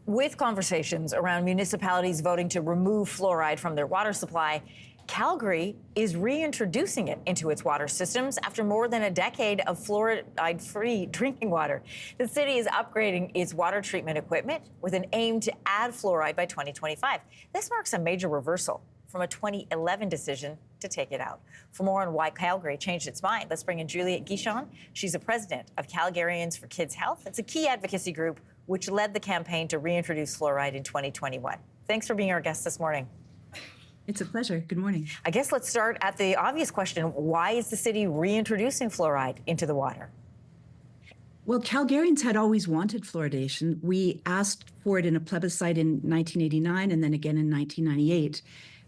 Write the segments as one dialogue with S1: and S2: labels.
S1: With conversations around municipalities voting to remove fluoride from their water supply, Calgary is reintroducing it into its water systems after more than a decade of fluoride-free drinking water. The city is upgrading its water treatment equipment with an aim to add fluoride by 2025. This marks a major reversal from a 2011 decision to take it out. For more on why Calgary changed its mind, let's bring in Juliette Guichon. She's the president of Calgarians for Kids' Health. It's a key advocacy group which led the campaign to reintroduce fluoride in 2021. Thanks for being our guest this morning.
S2: It's a pleasure. Good morning.
S1: I guess let's start at the obvious question. Why is the city reintroducing fluoride into the water?
S2: Well, Calgarians had always wanted fluoridation. We asked for it in a plebiscite in 1989 and then again in 1998.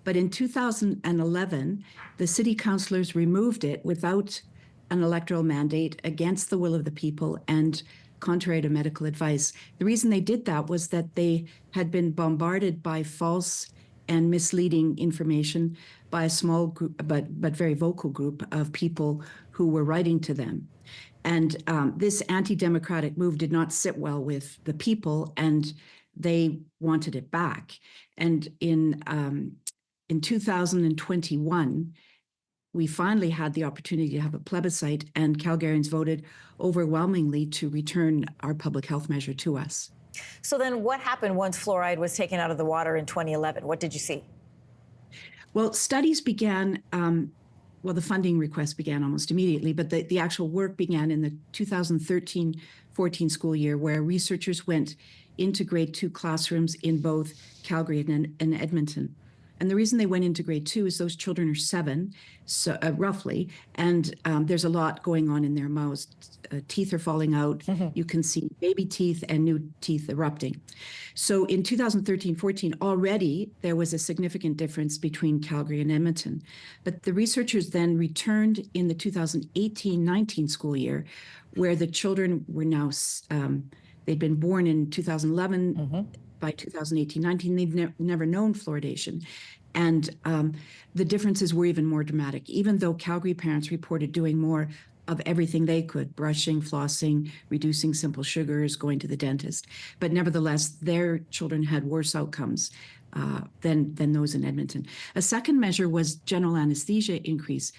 S2: But in 2011, the city councillors removed it without an electoral mandate, against the will of the people and contrary to medical advice. The reason they did that was that they had been bombarded by false and misleading information by a small group, but very vocal group of people who were writing to them. And this anti-democratic move did not sit well with the people, and they wanted it back. And in 2021, we finally had the opportunity to have a plebiscite, and Calgarians voted overwhelmingly to return our public health measure to us.
S1: So then what happened once fluoride was taken out of the water in 2011? What did you see?
S2: Well, studies began, the funding request began almost immediately, but the actual work began in the 2013-14 school year, where researchers went into grade 2 classrooms in both Calgary and Edmonton. And the reason they went into grade 2 is those children are 7, so roughly, and there's a lot going on in their mouths. Teeth are falling out. Mm-hmm. You can see baby teeth and new teeth erupting. So in 2013-14, already there was a significant difference between Calgary and Edmonton. But the researchers then returned in the 2018-19 school year, where the children were now, they'd been born in 2011. Mm-hmm. By 2018-19, they've never known fluoridation. And the differences were even more dramatic, even though Calgary parents reported doing more of everything they could, brushing, flossing, reducing simple sugars, going to the dentist. But nevertheless, their children had worse outcomes than those in Edmonton. A second measure was general anesthesia increase,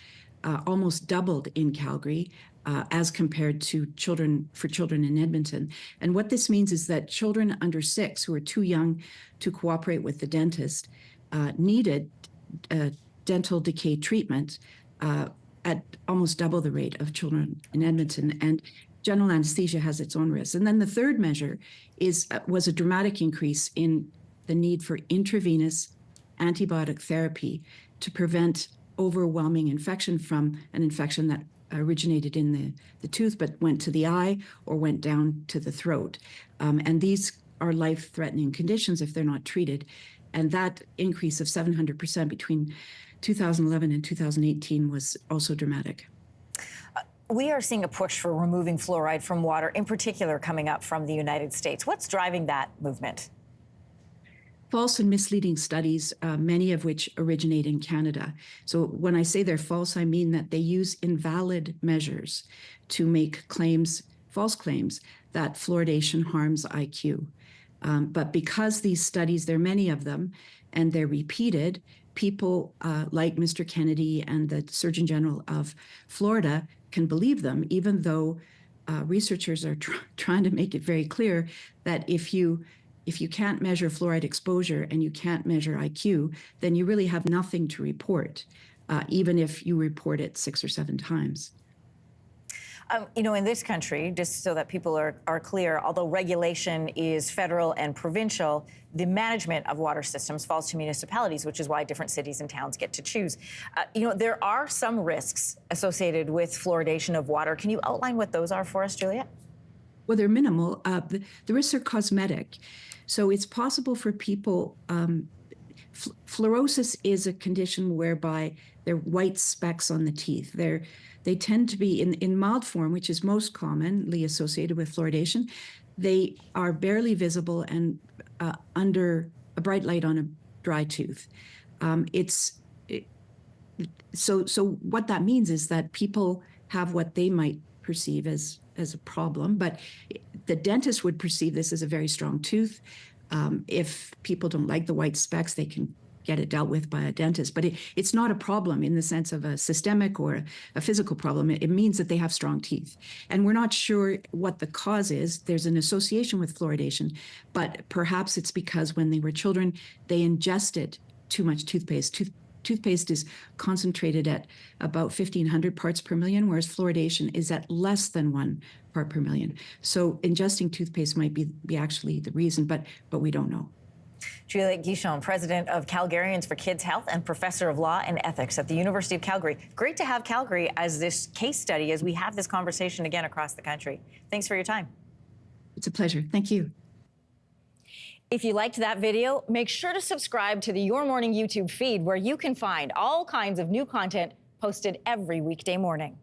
S2: almost doubled in Calgary, as compared to children in Edmonton. And what this means is that children under 6 who are too young to cooperate with the dentist needed dental decay treatment at almost double the rate of children in Edmonton. And general anesthesia has its own risks. And then the third measure was a dramatic increase in the need for intravenous antibiotic therapy to prevent overwhelming infection from an infection that originated in the tooth but went to the eye or went down to the throat. And these are life-threatening conditions if they're not treated. And that increase of 700% between 2011 and 2018 was also dramatic.
S1: We are seeing a push for removing fluoride from water, in particular coming up from the United States. What's driving that movement?
S2: False and misleading studies, many of which originate in Canada. So when I say they're false, I mean that they use invalid measures to make claims, false claims, that fluoridation harms IQ. But because these studies, there are many of them, and they're repeated, people like Mr. Kennedy and the Surgeon General of Florida can believe them, even though researchers are trying to make it very clear that if you can't measure fluoride exposure and you can't measure IQ, then you really have nothing to report, even if you report it 6 or 7 times.
S1: In this country, just so that people are clear, although regulation is federal and provincial, the management of water systems falls to municipalities, which is why different cities and towns get to choose. There are some risks associated with fluoridation of water. Can you outline what those are for us, Juliette?
S2: Well, they're minimal. The risks are cosmetic. So it's possible for people, fluorosis is a condition whereby there are white specks on the teeth. They tend to be in mild form, which is most commonly associated with fluoridation. They are barely visible and under a bright light on a dry tooth. So what that means is that people have what they might perceive as a problem, but the dentist would perceive this as a very strong tooth. If people don't like the white specks, they can get it dealt with by a dentist. But it's not a problem in the sense of a systemic or a physical problem. It means that they have strong teeth. And we're not sure what the cause is. There's an association with fluoridation, but perhaps it's because when they were children, they ingested too much toothpaste. Toothpaste is concentrated at about 1,500 parts per million, whereas fluoridation is at less than 1 part per million. So ingesting toothpaste might be actually the reason, but we don't know.
S1: Juliette Guichon, president of Calgarians for Kids Health and professor of law and ethics at the University of Calgary. Great to have Calgary as this case study as we have this conversation again across the country. Thanks for your time.
S2: It's a pleasure. Thank you.
S1: If you liked that video, make sure to subscribe to the Your Morning YouTube feed where you can find all kinds of new content posted every weekday morning.